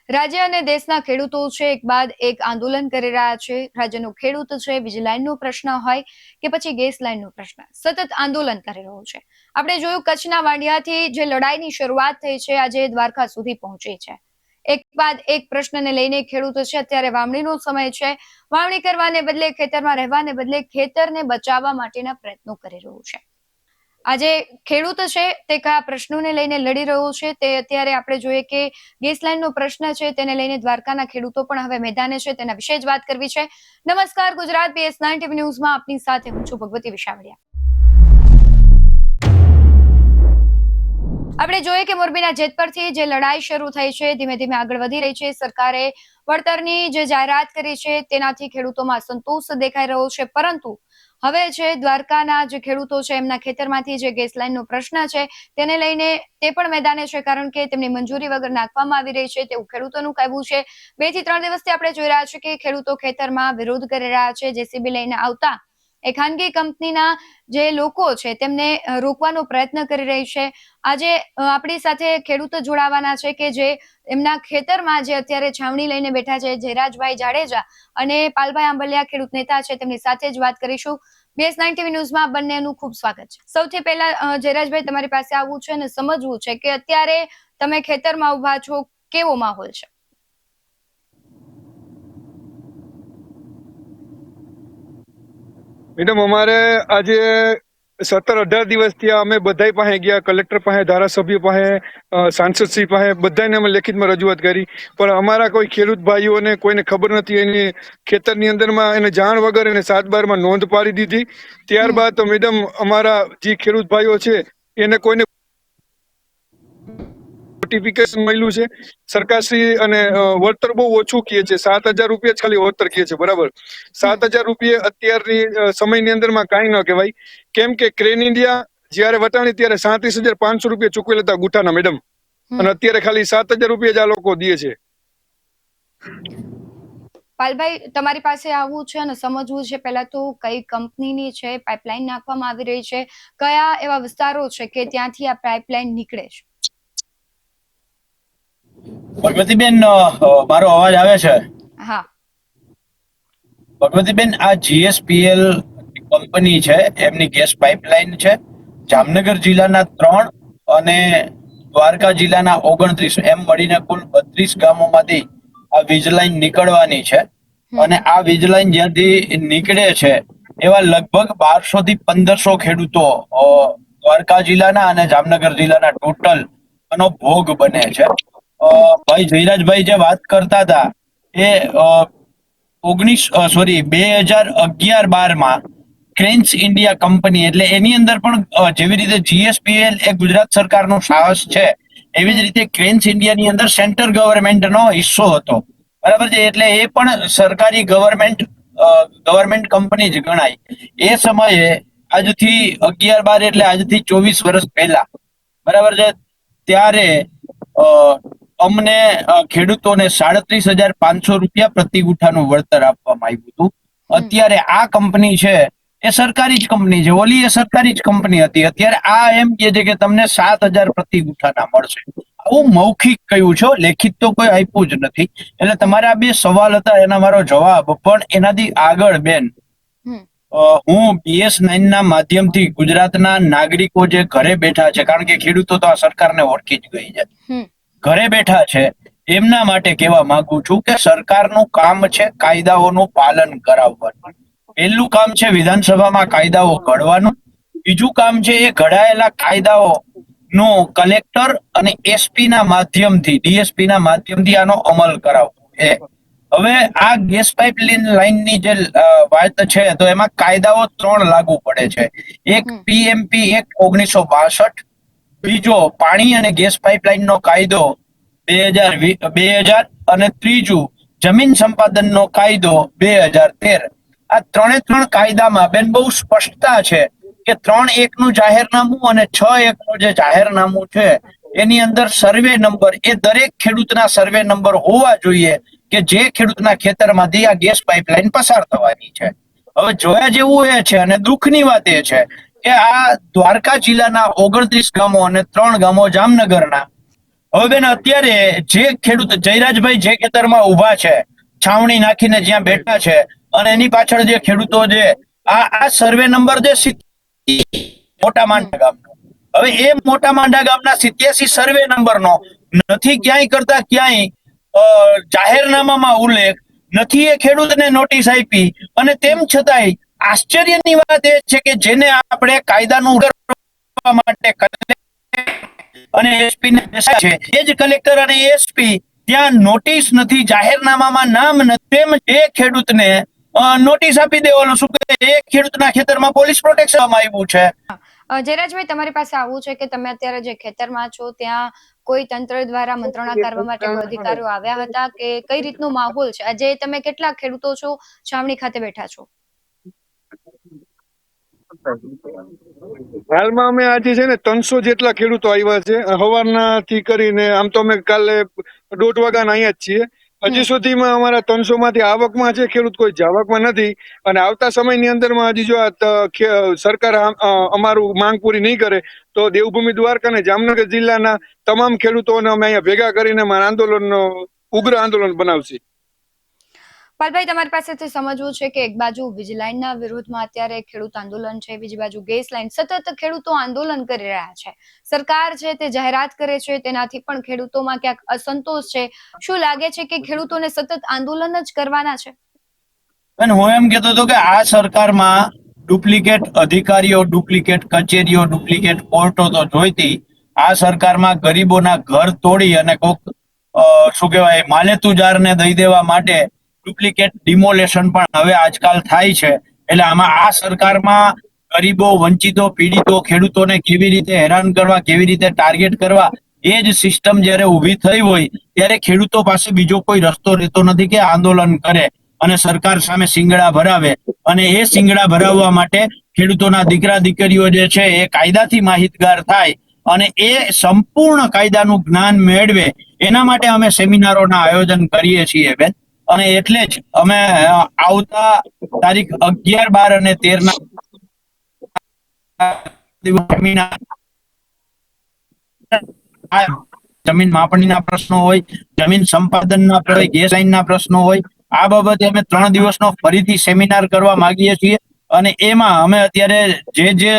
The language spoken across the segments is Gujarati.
રાજ્ય અને દેશના ખેડૂતો છે એક બાદ એક આંદોલન કરી રહ્યા છે. રાજ્યનો ખેડૂત છે વીજ લાઈનનો પ્રશ્ન હોય કે પછી ગેસ લાઈનનો પ્રશ્ન સતત આંદોલન કરી રહ્યો છે. આપણે જોયું કચ્છના વાંડિયાથી જે લડાઈની શરૂઆત થઈ છે આજે દ્વારકા સુધી પહોંચી છે. એક બાદ એક પ્રશ્નને લઈને ખેડૂતો છે અત્યારે વાવણીનો સમય છે. વાવણી કરવાને બદલે ખેતરમાં રહેવાને બદલે ખેતરને બચાવવા માટેના પ્રયત્નો કરી રહ્યું છે. આજે ખેડૂત છે તે કયા પ્રશ્નોને લઈને લડી રહ્યો છે તે અત્યારે આપણે જોઈએ કે ગેસ લાઈનનો પ્રશ્ન છે તેને લઈને દ્વારકાના ખેડૂતો પણ હવે મેદાને છે તેના વિશે જ વાત કરવી છે. નમસ્કાર, ગુજરાત BS9 TV ન્યૂઝમાં આપની સાથે હું છું ભગવતી વિશાવડિયા. આપણે જોઈએ કે મોરબીના જેતપરથી જે લડાઈ શરૂ થઈ છે ધીમે ધીમે આગળ વધી રહી છે. સરકારે વળતરની જે જાહેરાત કરી છે તેનાથી ખેડૂતોમાં સંતોષ દેખાઈ રહ્યો છે, પરંતુ હવે છે દ્વારકાના જે ખેડૂતો છે એમના ખેતરમાંથી જે ગેસ લાઈનનો પ્રશ્ન છે તેને લઈને તે પણ મેદાને છે, કારણ કે તેમની મંજૂરી વગર નાખવામાં આવી રહી છે તેવું ખેડૂતોનું કહેવું છે. 2 થી 3 દિવસથી આપણે જોઈ રહ્યા છીએ કે ખેડૂતો ખેતરમાં વિરોધ કરી રહ્યા છે. જેસીબી લઈને આવતા એ ખાનગી કંપનીના જે લોકો છે તેમને રોકવાનો પ્રયત્ન કરી રહી છે. આજે આપણી સાથે ખેડૂતો જોડાવાના છે કે જે એમના ખેતરમાં જે અત્યારે છાવણી લઈને બેઠા છે, જયરાજભાઈ જાડેજા અને પાલભાઈ આંબલિયા ખેડૂત નેતા છે, તેમની સાથે જ વાત કરીશું. BS9 TV ન્યૂઝમાં બંનેનું ખૂબ સ્વાગત છે. સૌથી પહેલા જયરાજભાઈ તમારી પાસે આવવું છે અને સમજવું છે કે અત્યારે તમે ખેતરમાં ઉભા છો, કેવો માહોલ છે? મેડમ, અમારે આજે 17-18 દિવસથી અમે બધા પાસે ગયા, કલેક્ટર પાસે, ધારાસભ્યો પાસે, સાંસદશ્રી પાસે, બધાને અમે લેખિતમાં રજૂઆત કરી, પણ અમારા કોઈ ખેડૂત ભાઈઓને કોઈને ખબર નથી. એની ખેતરની અંદરમાં એને જાણ વગર એને 7/12 નોંધ પાડી દીધી. ત્યારબાદ તો મેડમ અમારા જે ખેડૂત ભાઈઓ છે એને કોઈને નોટિફિકેશન મળ્યું છે સરકારશ્રી, અને વળતર બહુ ઓછું કહે છે. 7,000 રૂપિયા જ ખાલી વળતર કહે છે. બરાબર, 7,000 રૂપિયા અત્યારની સમયની અંદરમાં કાંઈ ન કહેવાય. કેમ કે ક્રેન ઇન્ડિયા જયારે વટાણી ત્યારે 37,500 રૂપિયા ચૂકવેલ હતા ગુઠાના મેડમ, અને અત્યારે ખાલી 7,000 રૂપિયા જ આ લોકો દે છે. પાલભાઈ, તમારી પાસે આવવું છે અને સમજવું છે પહેલા તો કઈ કંપનીની છે પાઇપલાઇન નાખવામાં આવી રહી છે, કયા એવા વિસ્તારો છે કે ત્યાંથી આ પાઇપલાઇન નીકળે છે? ભગવતીબેન, મારો અવાજ આવે છે? હા ભગવતીબેન, આ GSPL કંપની છે, એમની ગેસ પાઇપલાઇન છે. જામનગર જિલ્લાના 3 અને દ્વારકા જિલ્લાના 29 એમ મળીને કુલ 32 ગામોમાંથી આ વીજ લાઈન નીકળવાની છે. અને આ વીજ લાઈન જ્યાંથી નીકળે છે એવા લગભગ 1200 થી 1500 ખેડૂતો દ્વારકા જિલ્લાના અને જામનગર જિલ્લાના ટોટલ આનો ભોગ બને છે. ભાઈ જયરાજભાઈ જે વાત કરતા હતા એ 2011-12 ક્રેન્સ ઇન્ડિયા કંપની, એટલે એની અંદર પણ જેવી રીતે GSPL એ ગુજરાત સરકારનો સાહસ છે એવી જ રીતે ક્રેન્સ ઇન્ડિયાની અંદર સેન્ટ્રલ ગવર્મેન્ટનો હિસ્સો હતો. બરાબર છે, એટલે એ પણ સરકારી ગવર્મેન્ટ કંપની જ ગણાય. એ સમયે આજથી 11-12 એટલે આજથી 24 વર્ષ પહેલા, બરાબર છે, ત્યારે અમને ખેડૂતોને 37,500 રૂપિયા પ્રતિ ગુઠાનું વળતર આપવામાં આવ્યું હતું. અત્યારે આ કંપની છે એ સરકારી જ કંપની છે, ઓલી એ સરકારી જ કંપની હતી. અત્યારે આ એમ કે છે કે તમને 7,000 પ્રતિ ગુઠાના મળશે. આવું મૌખિક કહ્યું છે, લેખિત તો કોઈ આપ્યું જ નથી. એટલે તમારા 2 સવાલ હતા, એના મારો જવાબ. પણ એનાથી આગળ બેન, હું BS9 ના માધ્યમથી ગુજરાતના નાગરિકો જે ઘરે બેઠા છે, કારણ કે ખેડૂતો તો આ સરકારને ઓળખી જ ગઈ છે, ઘરે બેઠા છે, એમના માટે કહેવા માંગુ છું કે સરકારનું કામ છે કાયદાઓનું પાલન કરાવવાનું. પહેલું કામ છે વિધાનસભામાં કાયદાઓ ઘડવાનું. બીજું કામ છે એ ઘડાયેલા કાયદાઓ નો કલેક્ટર અને SP ના માધ્યમથી, DSP ના માધ્યમથી આનો અમલ કરાવવો. હવે આ ગેસ પાઇપલાઇન લાઈનની જે વાત છે તો એમાં કાયદાઓ 3 લાગુ પડે છે. એક PMP એક્ટ 1962, બીજો પાણી અને ગેસ પાઇપલાઇન નો કાયદો 2000, અને ત્રીજું જમીન સંપાદનનો કાયદો 2013. આ 3 કાયદામાં બેન બહુ સ્પષ્ટતા છે કે 3(1) નું જાહેરનામું અને 6(1) નું જે જાહેરનામું છે એની અંદર સર્વે નંબર એ દરેક ખેડૂતના સર્વે નંબર હોવા જોઈએ કે જે ખેડૂતના ખેતરમાંથી આ ગેસ પાઇપલાઇન પસાર થવાની છે. હવે જોયા જેવું એ છે અને દુઃખની વાત એ છે કે આ દ્વારકા જિલ્લાના 29 ગામો અને 3 ગામો જામનગરના હવે બેન અત્યારે જે ખેડૂત જયરાજભાઈ જે ખેતરમાં ઊભા છે, છાવણી નાખીને જ્યાં બેઠા છે, અને એની પાછળ જે ખેડૂતો છે, આ સર્વે નંબર જે મોટા માંડા ગામનો, હવે એ મોટા માંડા ગામના 87 સર્વે નંબરનો નથી ક્યાંય કરતા ક્યાંય જાહેરનામામાં ઉલ્લેખ નથી, એ ખેડૂતને નોટિસ આપી, અને તેમ છતાંય આશ્ચર્યની વાત એ છે કે જેને આપણે કાયદાનું કરવા માટે અને એસપી ને બેસાડ્યા છે, એ જ કલેક્ટર અને એસપી ત્યાં નોટિસ નથી, જાહેરનામામાં નામ નથી, તેમ એ ખેડૂતને નોટિસ આપી દેવાનું, શું કે એ ખેડૂતના ખેતરમાં પોલીસ પ્રોટેક્શન આવ્યું છે. જયરાજભાઈ, તમારી પાસે આવું છે કે તમે અત્યારે જે ખેતરમાં છો ત્યાં કોઈ તંત્ર દ્વારા મંત્રણા કરવા માટે કોઈ અધિકારીઓ આવ્યા હતા કે કઈ રીતનો માહોલ છે? આજે તમે કેટલા ખેડૂતો છો છાવણી ખાતે બેઠા છો? હાલમાં અમે આજે છે ને 300 જેટલા ખેડૂતો આવ્યા છે સવારના થી કરીને. આમ તો અમે કાલે 1:30 વાગ્યાના અહીંયા જ છીએ. હજી સુધીમાં અમારા 300 માંથી આવકમાં છે ખેડૂત, કોઈ જાવકમાં નથી. અને આવતા સમયની અંદરમાં હજી જો સરકાર અમારું માંગ પૂરી નહીં કરે તો દેવભૂમિ દ્વારકા અને જામનગર જિલ્લાના તમામ ખેડૂતોને અમે અહીંયા ભેગા કરીને અમારા આંદોલનનો ઉગ્ર આંદોલન બનાવશે. પાલભાઈ, તમારી પાસેથી સમજવું છે કે એક બાજુ વીજ લાઈનના વિરોધમાં અત્યારે ખેડૂત આંદોલન છે, બીજી બાજુ ગેસ લાઈન, સતત ખેડૂતો આંદોલન કરી રહ્યા છે. સરકાર છે તે જાહેરાત કરે છે, તેનાથી પણ ખેડૂતોમાં ક્યાંક અસંતોષ છે. શું લાગે છે કે ખેડૂતોને સતત આંદોલન જ કરવાના છે? અને હું એમ કહેતો હતો કે આ સરકારમાં ડુપ્લિકેટ અધિકારીઓ, ડુપ્લિકેટ કચેરીઓ, ડુપ્લિકેટ કોર્ટો તો જોઈતી, આ સરકારમાં ગરીબોના ઘર તોડી અને કોક શું કહેવાય માલેતુજારને દઈ દેવા માટે ડુપ્લિકેટ ડિમોલેશન પણ હવે આજકાલ થાય છે. એટલે આમાં આ સરકારમાં ગરીબો, વંચિતો, પીડિતો, ખેડૂતોને કેવી રીતે હેરાન કરવા, કેવી રીતે ટાર્ગેટ કરવા, એ જ સિસ્ટમ જ્યારે ઊભી થઈ હોય ત્યારે ખેડૂતો પાસે બીજો કોઈ રસ્તો રહેતો નથી કે આંદોલન કરે અને સરકાર સામે શિંગડા ભરાવે. અને એ શિંગડા ભરાવવા માટે ખેડૂતોના દીકરા દીકરીઓ જે છે એ કાયદાથી માહિતગાર થાય અને એ સંપૂર્ણ કાયદાનું જ્ઞાન મેળવે, એના માટે અમે સેમિનારોના આયોજન કરીએ છીએ બેન. અને એટલે જ અમે આવતા તારીખ 11, 12 અને 13 જમીન માપણીના પ્રશ્નો હોય, જમીન સંપાદનના હોય, ગેસ લાઈનના પ્રશ્નો હોય, આ બાબતે અમે 3 દિવસનો ફરીથી સેમિનાર કરવા માંગીએ છીએ. અને એમાં અમે અત્યારે જે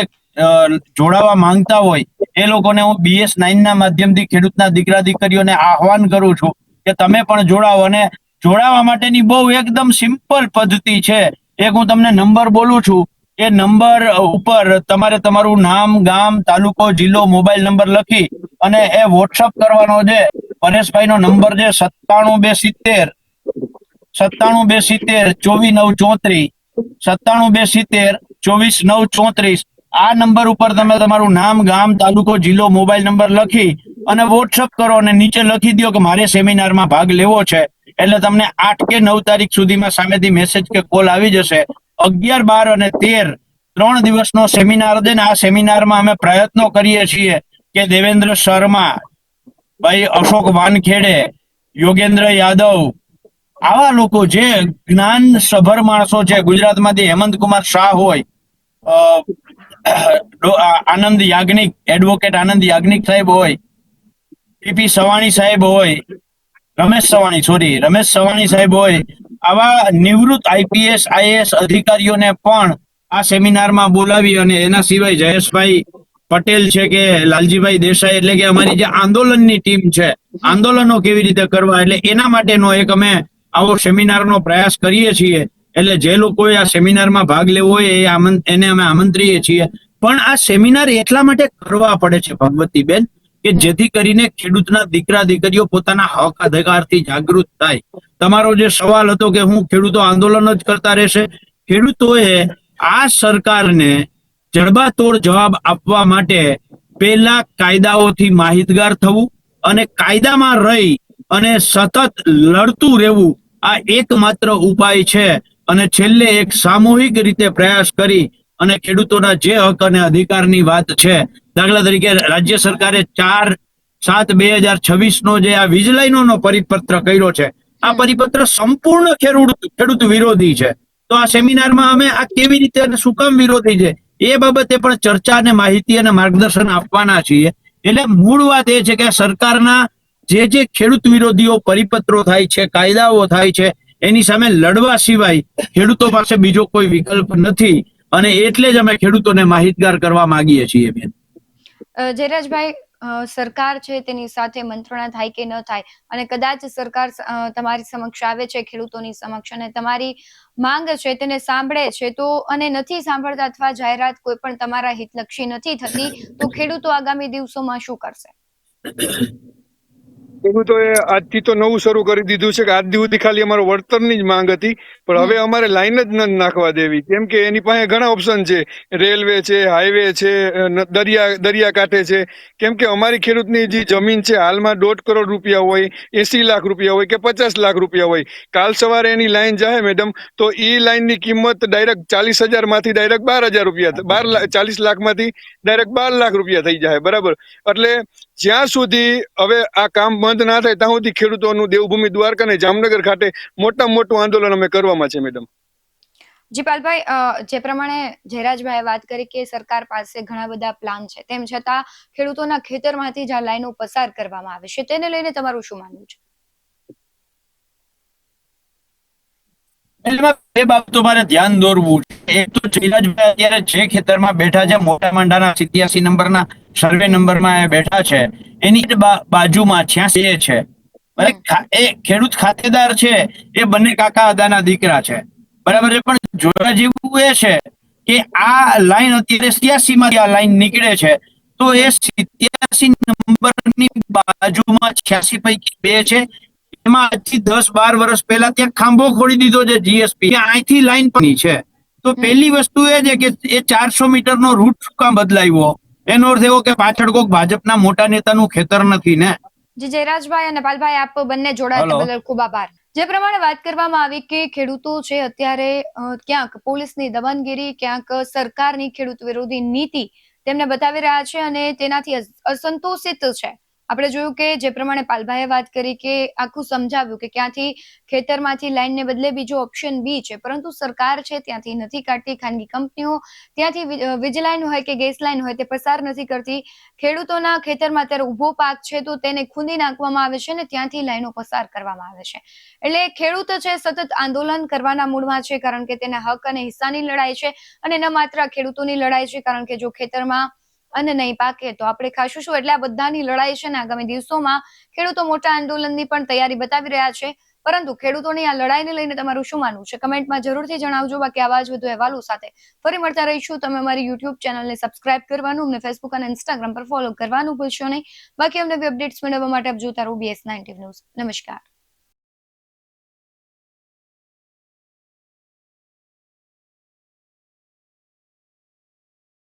જોડાવા માંગતા હોય એ લોકોને હું BS9 ના માધ્યમથી ખેડૂતના દીકરા દીકરીઓને આહવાન કરું છું કે તમે પણ જોડાવો. અને જોડાવા માટેની બહુ એકદમ સિમ્પલ પદ્ધતિ છે. એક હું તમને નંબર બોલું છું, એ નંબર ઉપર તમારે તમારું નામ, ગામ, તાલુકો, જિલ્લો, મોબાઈલ નંબર લખી અને એ વોટ્સઅપ કરવાનો છે. પરેશભાઈ નો નંબર છે 97270 24934, 97270 આ નંબર ઉપર તમે તમારું નામ, ગામ, તાલુકો, જિલ્લો, મોબાઈલ નંબર લખી અને વોટ્સઅપ કરો અને નીચે લખી દો કે મારે સેમિનારમાં ભાગ લેવો છે. એટલે તમને 8 કે 9 તારીખ સુધીમાં સામેથી મેસેજ કે કોલ આવી જશે. 11, 12 અને 13 3 દિવસનો સેમિનાર છે ને આ સેમિનારમાં અમે પ્રયત્નો કરીએ છીએ કે દેવેન્દ્ર શર્મા, ભાઈ અશોક વાનખેડે, યોગેન્દ્ર યાદવ, આવા લોકો જે જ્ઞાન સભર માણસો છે, ગુજરાતમાંથી હેમંતકુમાર શાહ હોય, આનંદ યાજ્ઞિક, એડવોકેટ આનંદ યાજ્ઞિક સાહેબ હોય, પીપી સવાણી સાહેબ હોય, રમેશ સવાણી સાહેબ હોય, આવા નિવૃત્ત IPS, IAS અધિકારીઓને પણ આ સેમિનારમાં બોલાવી અને એના સિવાય જયેશભાઈ પટેલ છે કે લાલજીભાઈ દેસાઈ, એટલે કે અમારી જે આંદોલનની ટીમ છે, આંદોલનો કેવી રીતે કરવા, એટલે એના માટેનો એક અમે આવો સેમિનારનો પ્રયાસ કરીએ છીએ. એટલે જે લોકોએ આ સેમિનારમાં ભાગ લેવો હોય એને અમે આમંત્રીએ છીએ. પણ આ સેમિનાર એટલા માટે કરવા પડે છે ભગવતીબેન કે જેથી કરીને ખેડૂતના દીકરા દીકરીઓ પોતાના હક અધિકારથી જાગૃત થાય. તમારો જે સવાલ હતો કે હું ખેડૂતો આંદોલન જ કરતા રહેશે, ખેડૂતોએ આ સરકારને જડબાતોડ જવાબ આપવા માટે પહેલા કાયદાઓથી માહિતગાર થવું અને કાયદામાં રહી અને સતત લડતું રહેવું આ એકમાત્ર ઉપાય છે. અને છેલ્લે એક સામૂહિક રીતે પ્રયાસ કરી અને ખેડૂતોના જે હક અને અધિકારની વાત છે, દાખલા તરીકે રાજ્ય સરકારે 4/7/2026 નો જે આ વીજ લાઈનોનો પરિપત્ર કર્યો છે, આ પરિપત્ર સંપૂર્ણ ખેડૂત વિરોધી છે. તો આ સેમિનારમાં અમે આ કેવી રીતે અને શું કામ વિરોધી છે એ બાબતે પણ ચર્ચા અને માહિતી અને માર્ગદર્શન આપવાના છીએ. એટલે મૂળ વાત એ છે કે સરકારના જે ખેડૂત વિરોધીઓ પરિપત્રો થાય છે, કાયદાઓ થાય છે, એની સામે લડવા સિવાય ખેડૂતો પાસે બીજો કોઈ વિકલ્પ નથી. અને એટલે જ અમે ખેડૂતોને માહિતગાર કરવા માંગીએ છીએ બેન. જયરાજભાઈ, સરકાર છે તેની સાથે મંત્રણા થાય કે ન થાય, અને કદાચ સરકાર તમારી સમક્ષ આવે છે, ખેડૂતોની સમક્ષ, અને તમારી માંગ છે તેને સાંભળે છે તો, અને નથી સાંભળતા અથવા જાહેરાત કોઈ પણ તમારા હિતલક્ષી નથી થતી, તો ખેડૂતો આગામી દિવસોમાં શું કરશે? ખેડૂતોએ આજથી તો નવું શરૂ કરી દીધું છે કે આજ સુધી ખાલી અમારો વળતરની જ માંગ હતી, પણ હવે અમારે લાઈન જ નથી નાખવા દેવી, કેમ કે એની પાસે ઘણા ઓપ્શન છે, રેલવે છે, હાઈવે છે, દરિયાકાંઠે છે. કેમ કે અમારી ખેડૂતની જે જમીન છે હાલમાં 1.5 કરોડ રૂપિયા હોય, 80 લાખ રૂપિયા હોય કે 50 લાખ રૂપિયા હોય. કાલ સવારે એની લાઈન જાય મેડમ, તો એ લાઈનની કિંમત ડાયરેક્ટ 40,000 માંથી ડાયરેક્ટ 12,000 રૂપિયા, 40 લાખ માંથી ડાયરેક્ટ 12 લાખ રૂપિયા થઈ જાય, બરાબર. એટલે જ્યાં સુધી હવે આ કામ બંધ ના થાય ત્યાં સુધી ખેડૂતોનું દેવભૂમિ દ્વારકા અને જામનગર ખાતે મોટામાં મોટું આંદોલન અમે કરવામાં છે મેડમ. જી પાલભાઈ, જે પ્રમાણે જયરાજભાઈએ વાત કરી કે સરકાર પાસે ઘણા બધા પ્લાન છે, તેમ છતાં ખેડૂતોના ખેતરમાંથી જ આ લાઈનો પસાર કરવામાં આવે છે, તેને લઈને તમારું શું માનવું છે? એમાં બે બાબતો મારે ધ્યાન દોરવું છે. એક તો જયરાજભાઈ અત્યારે જે ખેતરમાં બેઠા છે, મોટા માંડાના 87 નંબરના સર્વે નંબરમાં એ બેઠા છે, એની બાજુમાં 86 છે. એ ખેડૂત ખાતેદાર છે, એ બંને કાકા અદાના દીકરા છે, બરાબર છે. પણ જોવા જેવું એ છે કે આ લાઈન અત્યારે 87 માંથી આ લાઈન નીકળે છે, તો એ 87 નંબરની બાજુમાં 86 પૈકી 2 છે. એમાં આજથી 10-12 વર્ષ પહેલા ત્યાં ખાંભો ખોડી દીધો છે જીએસપી, અહીંથી લાઈન પડી છે. તો પહેલી વસ્તુ એ છે કે એ 400 મીટરનો રૂટ શું કામ બદલાવ્યો? એનો અર્થ એવો કે પાછળ કોઈક ભાજપના મોટા નેતાનું ખેતર નથી ને. જી જયરાજભાઈ અને પાલભાઈ, આપ બંને જોડાયા બદલ ખૂબ આભાર. જે પ્રમાણે વાત કરવામાં આવી કે ખેડૂતો છે અત્યારે ક્યાંક પોલીસની દમનગીરી, ક્યાંક સરકારની ખેડૂત વિરોધી નીતિ તેમને બતાવી રહ્યા છે અને તેનાથી અસંતોષિત છે. આપણે જોયું કે જે પ્રમાણે પાલભાઈએ વાત કરી કે આખું સમજાવ્યું કે ક્યાંથી ખેતરમાંથી લાઈનને બદલે બીજો ઓપ્શન બી છે, પરંતુ સરકાર છે ત્યાંથી નથી કાઢતી, ખાનગી કંપનીઓ ત્યાંથી વીજ લાઈન હોય કે ગેસ લાઈન હોય તે પસાર નથી કરતી. ખેડૂતોના ખેતરમાં અત્યારે ઉભો પાક છે તો તેને ખૂંદી નાખવામાં આવે છે અને ત્યાંથી લાઈનો પસાર કરવામાં આવે છે. એટલે ખેડૂત છે સતત આંદોલન કરવાના મૂડમાં છે, કારણ કે તેના હક અને હિસ્સાની લડાઈ છે, અને ન માત્ર ખેડૂતોની લડાઈ છે, કારણ કે જો ખેતરમાં અન્ન નહીં પાકે તો આપણે ખાશું શું? એટલે આ બધાની લડાઈ છે ને આગામી દિવસોમાં ખેડૂતો મોટા આંદોલનની પણ તૈયારી બતાવી રહ્યા છે. પરંતુ ખેડૂતોની આ લડાઈને લઈને તમારું શું માનવું છે? કમેન્ટમાં જરૂરથી જણાવજો. બાકી આવા જ વધુ અહેવાલો સાથે ફરી મળતા રહીશું. તમે અમારી યુટ્યુબ ચેનલને સબસ્ક્રાઇબ કરવાનું, અમને ફેસબુક અને ઇન્સ્ટાગ્રામ પર ફોલો કરવાનું ભૂલશો નહીં. બાકી અમને અપડેટ્સ મેળવવા માટે આપ જોતા રહો BS19 ન્યૂઝ. નમસ્કાર.